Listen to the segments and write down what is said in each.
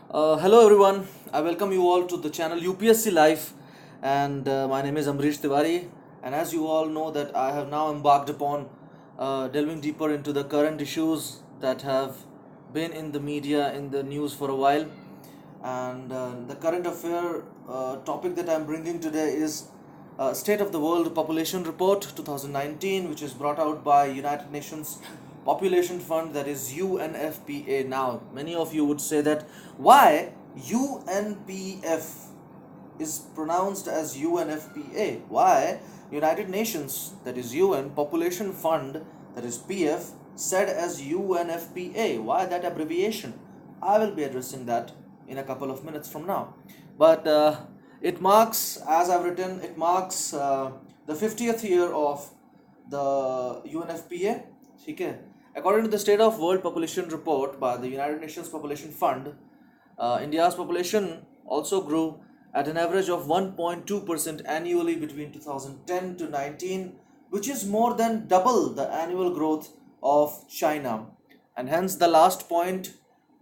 Hello everyone, I welcome you all to the channel UPSC Live, and my name is Ambrish Tewari, and as you all know that I have now embarked upon delving deeper into the current issues that have been in the media, in the news for a while, and the current affair topic that I'm bringing today is State of the World Population Report 2019, which is brought out by United Nations Population Fund, that is UNFPA. Now, many of you would say that why UNPF is pronounced as UNFPA? Why United Nations, that is UN, Population Fund, that is PF, said as UNFPA? Why that abbreviation? I will be addressing that in a couple of minutes from now. But it marks, as I've written, it marks the 50th year of the UNFPA. Okay. According to the State of World Population Report by the United Nations Population Fund, India's population also grew at an average of 1.2% annually between 2010 to 19, which is more than double the annual growth of China. And hence the last point,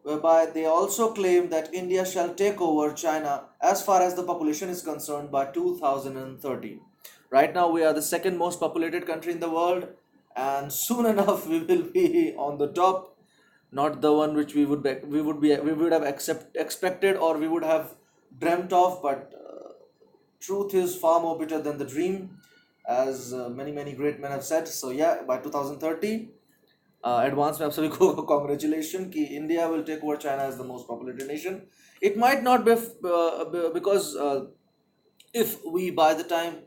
whereby they also claim that India shall take over China as far as the population is concerned by 2030. Right now, we are the second most populated country in the world, and soon enough, we will be on the top. Not the one which we would have expected, or we would have dreamt of, but truth is far more bitter than the dream, as many great men have said. So yeah, by 2030, advance में आप सभी को congratulations कि India will take over China as the most populated nation. It might not be because if we, by the time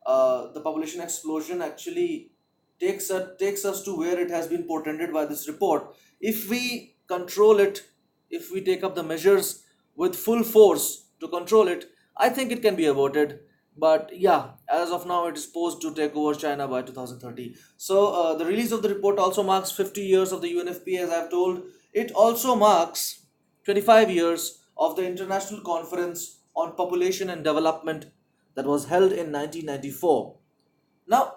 the population explosion actually takes us to where it has been portended by this report, if we control it, if we take up the measures with full force to control it, I think it can be averted. But yeah, as of now, it is posed to take over China by 2030. So the release of the report also marks 50 years of the UNFPA, as I've told. It also marks 25 years of the International Conference on Population and Development that was held in 1994. Now,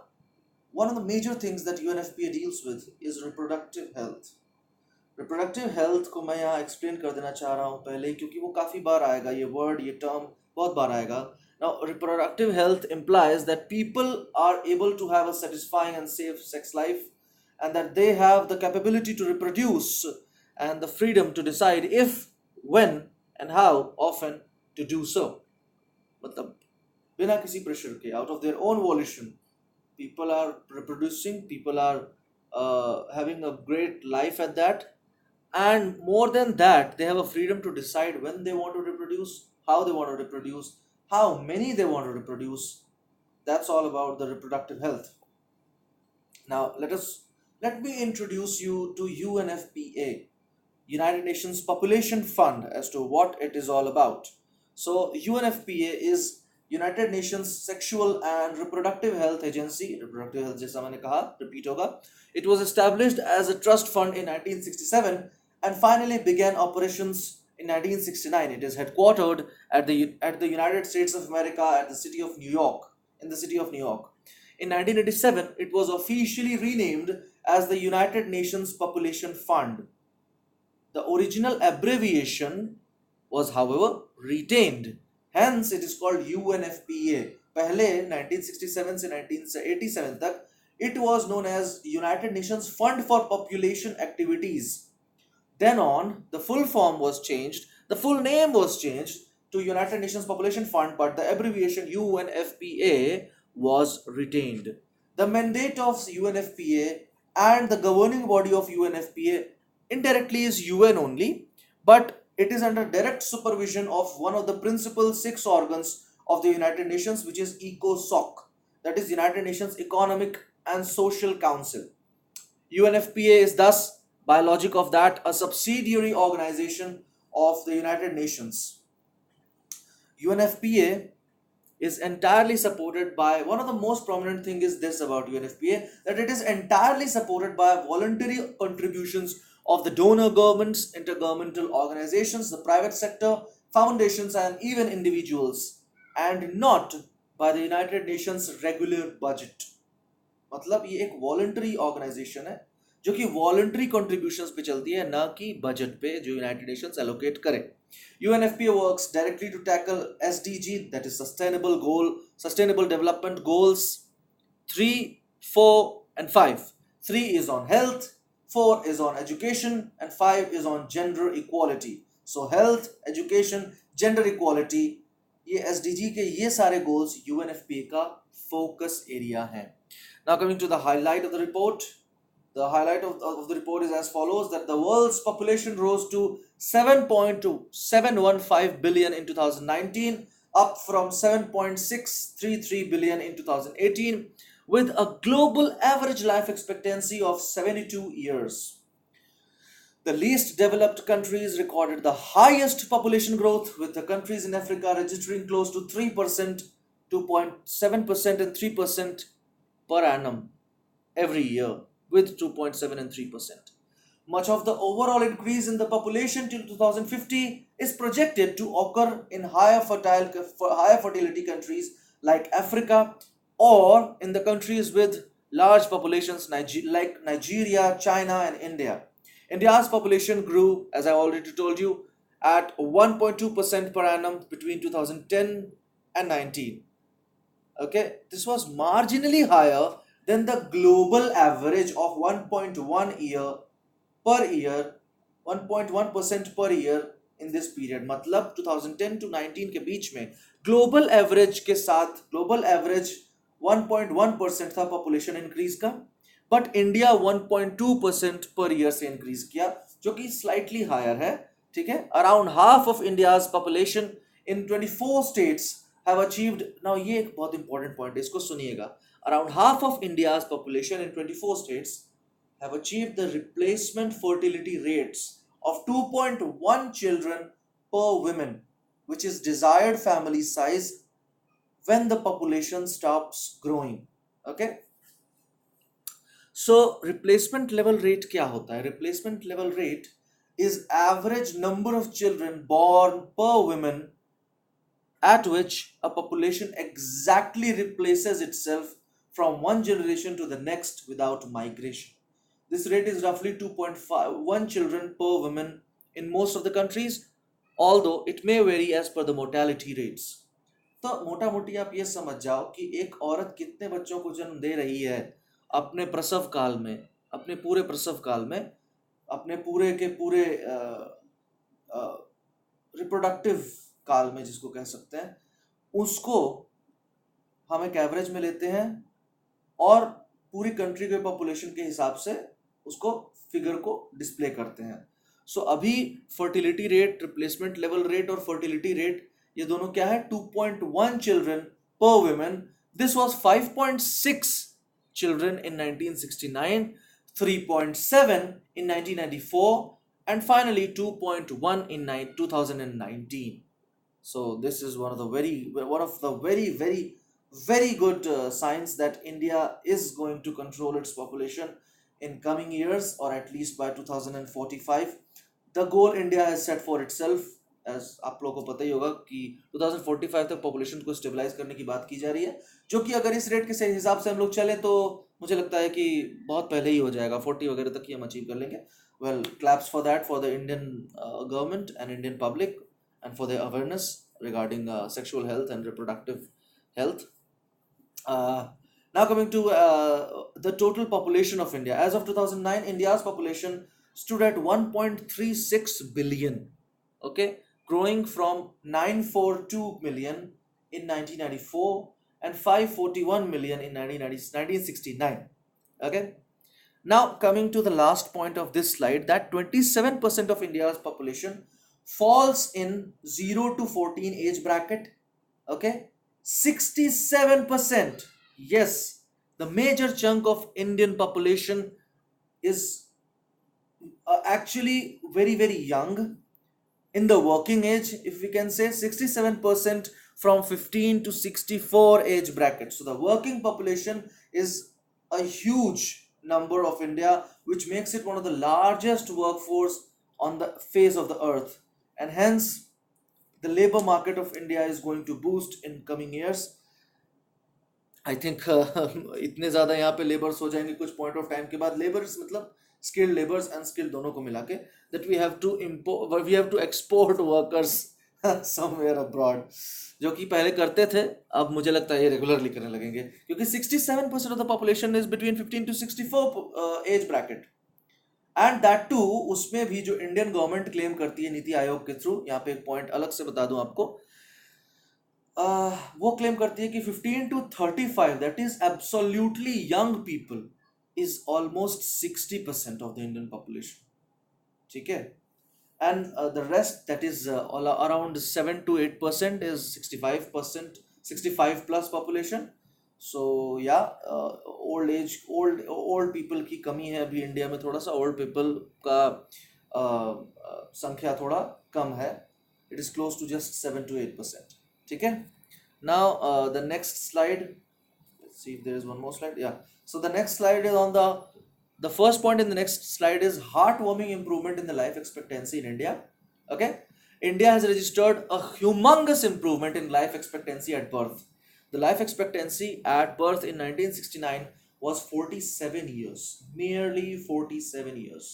one of the major things that UNFPA deals with is reproductive health. Reproductive health को मैं यहाँ explain कर देना चाह रहा हूँ पहले, क्योंकि वो काफ़ी बार आएगा, ये वर्ड, ये टर्म बहुत बार आएगा. Now reproductive health implies that people are able to have a satisfying and safe sex life, and that they have the capability to reproduce and the freedom to decide if, when and how often to do so. मतलब बिना किसी pressure के, out of their own volition, people are reproducing, people are having a great life at that. And more than that, they have a freedom to decide when they want to reproduce, how they want to reproduce, how many they want to reproduce. That's all about the reproductive health. Now, let me introduce you to UNFPA, United Nations Population Fund, as to what it is all about. So UNFPA is United Nations Sexual and Reproductive Health Agency. Reproductive health जैसा मैंने कहा, repeat होगा. It was established as a trust fund in 1967 and finally began operations in 1969. It is headquartered at the United States of America at the city of New York, in the city of New York. In 1987, it was officially renamed as the United Nations Population Fund. The original abbreviation was, however, retained. Hence, it is called UNFPA. पहले 1967 से 1987 तक it was known as United Nations Fund for Population Activities. Then on, the full form was changed, the full name was changed to United Nations Population Fund, but the abbreviation UNFPA was retained. The mandate of UNFPA and the governing body of UNFPA indirectly is UN only, but it is under direct supervision of one of the principal 6 organs of the United Nations, which is ECOSOC, that is United Nations Economic and Social Council. UNFPA is thus, by logic of that, a subsidiary organization of the United Nations. UNFPA is entirely supported by, one of the most prominent thing is this about UNFPA, that it is entirely supported by voluntary contributions of the donor governments, intergovernmental organizations, the private sector, foundations and even individuals, and not by the United Nations regular budget. मतलब ये एक voluntary organization है जो कि voluntary contributions पे चलती है, ना कि बजट पे जो यूनाइटेड नेशंस एलोकेट करे. UNFPA works directly to tackle SDG, that is Sustainable Development Goals 3, 4, and 5. 3 is on health, 4 is on education, and 5 is on gender equality. So health, education, gender equality, ये SDG के ये सारे goals UNFPA का focus area हैं. Now coming to the highlight of the report. The highlight of the report is as follows: that the world's population rose to 7.715 billion in 2019, up from 7.633 billion in 2018, with a global average life expectancy of 72 years. The least developed countries recorded the highest population growth, with the countries in Africa registering close to 3%, 2.7%, and 3% per annum every year, with 2.7 and 3%. Much of the overall increase in the population till 2050 is projected to occur in higher fertility countries like Africa, or in the countries with large populations like Nigeria, China, and India. India's population grew, as I already told you, at 1.2% per annum between 2010 and 19. Okay, this was marginally higher than the global average of 1.1% per year in this period. मतलब 2010 to 19 के बीच में global average के साथ global average 1.1% था population increase का, but India 1.2% per year से increase किया, जो कि slightly higher है. ठीक है, around half of India's population in 24 states have achieved. Now ये एक बहुत important point है, इसको सुनिएगा. Around half of India's population in 24 states have achieved the replacement fertility rates of 2.1 children per woman, which is desired family size when the population stops growing. Okay, so replacement level rate क्या होता है? Replacement level rate is average number of children born per woman at which a population exactly replaces itself from one generation to the next without migration. This rate is roughly 2.1 children per woman in most of the countries, although it may vary as per the mortality rates. तो मोटा मोटी आप ये समझ जाओ कि एक औरत कितने बच्चों को जन्म दे रही है अपने प्रसव काल में, अपने पूरे प्रसव काल में, अपने पूरे के पूरे रिप्रोडक्टिव काल में, जिसको कह सकते हैं, उसको हम एक एवरेज में लेते हैं और पूरी कंट्री के पॉपुलेशन के हिसाब से उसको फिगर को डिस्प्ले करते हैं. सो अभी fertility rate, replacement level rate और फर्टिलिटी रेट, ये दोनों क्या है? 2.1 चिल्ड्रन पर women. This was 5.6 children in 1969, 3.7 in 1994, and finally 2.1 in 2019. So this is one of the very good signs that India is going to control its population in coming years, or at least by 2045. The goal India has set for itself, as आप लोगों को पता ही होगा कि 2045 तक population को stabilise करने की बात की जा रही है, जो कि अगर इस रेट के सही हिसाब से हम लोग चले तो मुझे लगता है कि बहुत पहले ही हो जाएगा, 40 वगैरह तक ही हम अचीव कर लेंगे. Well, claps for that, for the Indian government and Indian public, and for their awareness regarding sexual health and reproductive health. Now coming to the total population of India. As of 2009, India's population stood at 1.36 billion. Okay, growing from 942 million in 1994 and 541 million in 1969. Okay. Now coming to the last point of this slide, that 27% of India's population falls in 0 to 14 age bracket. Okay, 67%. Yes, the major chunk of Indian population is actually very young, in the working age, if we can say. 67% from 15 to 64 age bracket. So the working population is a huge number of India, which makes it one of the largest workforce on the face of the earth, and hence the labor market of India is going to boost in coming years. I think इतने ज़्यादा यहाँ पे labours हो जाएंगे कुछ point of time के बाद. Labours मतलब skilled laborers and skilled दोनों को मिला के, that we have to export workers somewhere abroad, जो कि पहले करते थे, अब मुझे लगता है ये रेगुलरली करने लगेंगे, क्योंकि 67% of the population is between 15 to 64 age bracket. And that too, उसमें भी जो इंडियन गवर्नमेंट क्लेम करती है नीति आयोग के थ्रू, यहाँ पे एक पॉइंट अलग से बता दूं आपको, वो क्लेम करती है कि 15 to 35, that is absolutely young people, is almost 60% of the Indian population. ठीक है, and the rest that is around 7 to 8% is 65%, 65 plus population. So या ओल्ड पीपल की कमी है अभी इंडिया में, थोड़ा सा ओल्ड पीपल का संख्या थोड़ा कम है. It is close to just 7 to 8%. ठीक है, now the next slide, see if there is one more slide. Yeah, so the next slide is on the first point in the next slide is heartwarming improvement in the life expectancy in India. Okay, India has registered a humongous improvement in life expectancy at birth. The life expectancy at birth in 1969 was 47 years, merely 47 years.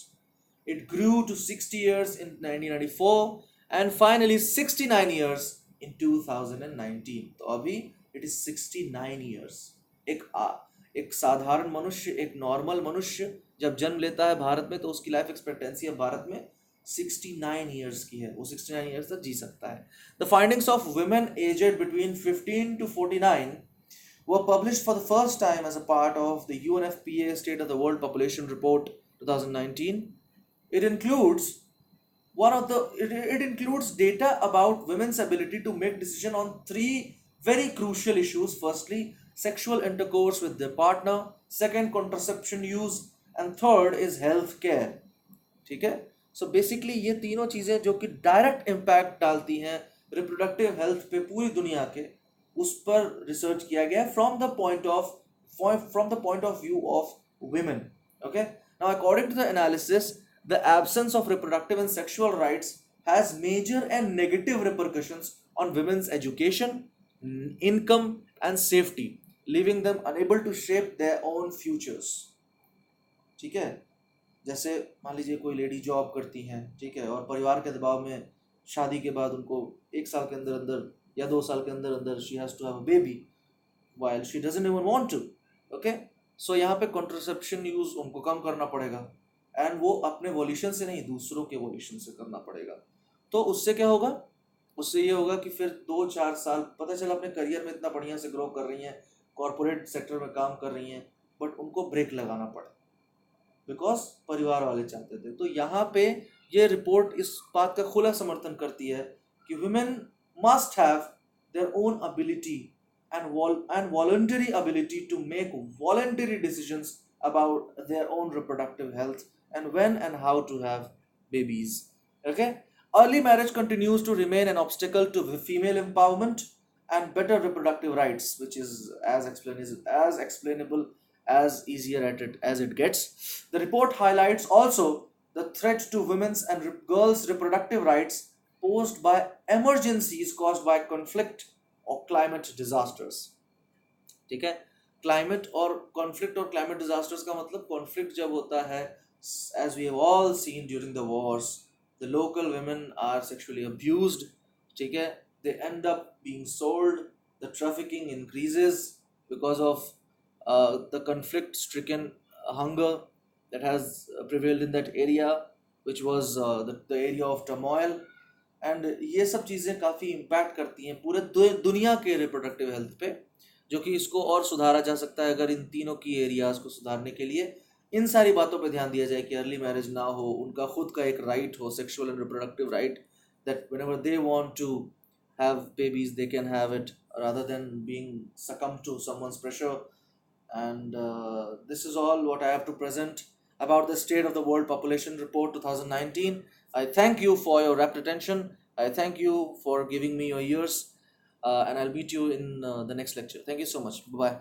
It grew to 60 years in 1994 and finally 69 years in 2019. तो अभी it is 69 years. एक साधारण मनुष्य, एक normal मनुष्य जब जन्म लेता है भारत में, तो उसकी लाइफ एक्सपेक्टेंसी अब भारत में 69 ईयर्स की है, वो 69 ईयर्स तक जी सकता है. The findings of women aged between 15 to 49 were published for the first time as a part of the UNFPA State of the World Population Report 2019. It includes it includes data about women's ability to make decision on three very crucial issues. Firstly, sexual intercourse with their partner, second, contraception use, and third is health care. ठीक है, so basically ये तीनों चीजें जो कि direct impact डालती हैं reproductive health पे पूरी दुनिया के, उस पर रिसर्च किया गया है from the point of view of women. Okay, now according to the analysis, the absence of reproductive and sexual rights has major and negative repercussions on women's education, income and safety, leaving them unable to shape their own futures. ठीक है, जैसे मान लीजिए कोई lady job करती हैं, ठीक है, और परिवार के दबाव में शादी के बाद उनको 1 साल के अंदर अंदर या 2 साल के अंदर अंदर she has to have a baby while she doesn't even want to. Okay, so यहाँ पे कॉन्ट्रासेप्शन यूज उनको कम करना पड़ेगा, एंड वो अपने वॉल्यूशन से नहीं, दूसरों के वॉल्यूशन से करना पड़ेगा. तो उससे क्या होगा, उससे ये होगा कि फिर 2-4 साल पता चला अपने करियर में इतना बढ़िया से ग्रो कर रही हैं, कॉर्पोरेट सेक्टर में काम कर रही हैं, बट उनको ब्रेक लगाना पड़ा बिकॉज परिवार वाले चाहते थे. तो यहाँ पे ये रिपोर्ट इस बात का खुला समर्थन करती है कि women must have their own ability and voluntary ability to make voluntary decisions about their own reproductive health and when and how to have babies. Okay, early marriage continues to remain an obstacle to female empowerment and better reproductive rights, which is as explainable as easier as it gets. The report highlights also the threat to women's and girls' reproductive rights posed by emergencies caused by conflict or climate disasters. ठीक है, climate और conflict और climate disasters का मतलब, conflict जब होता है, as we have all seen during the wars, the local women are sexually abused. ठीक है, they end up being sold, the trafficking increases because of the conflict-stricken hunger that has prevailed in that area, which was the area of turmoil. And ये सब चीज़ें काफ़ी impact करती हैं पूरे दुनिया के रिप्रोडक्टिव हेल्थ पे, जो कि इसको और सुधारा जा सकता है अगर इन तीनों की एरियाज को सुधारने के लिए इन सारी बातों पे ध्यान दिया जाए कि अर्ली मैरिज ना हो, उनका खुद का एक राइट हो, sexual and reproductive right, that whenever they want to have babies they can have it rather than being succumbed to someone's pressure. And this is all what I have to present about the State of the World Population Report 2019. I thank you for your rapt attention. I thank you for giving me your ears, and I'll meet you in the next lecture. Thank you so much. Bye bye.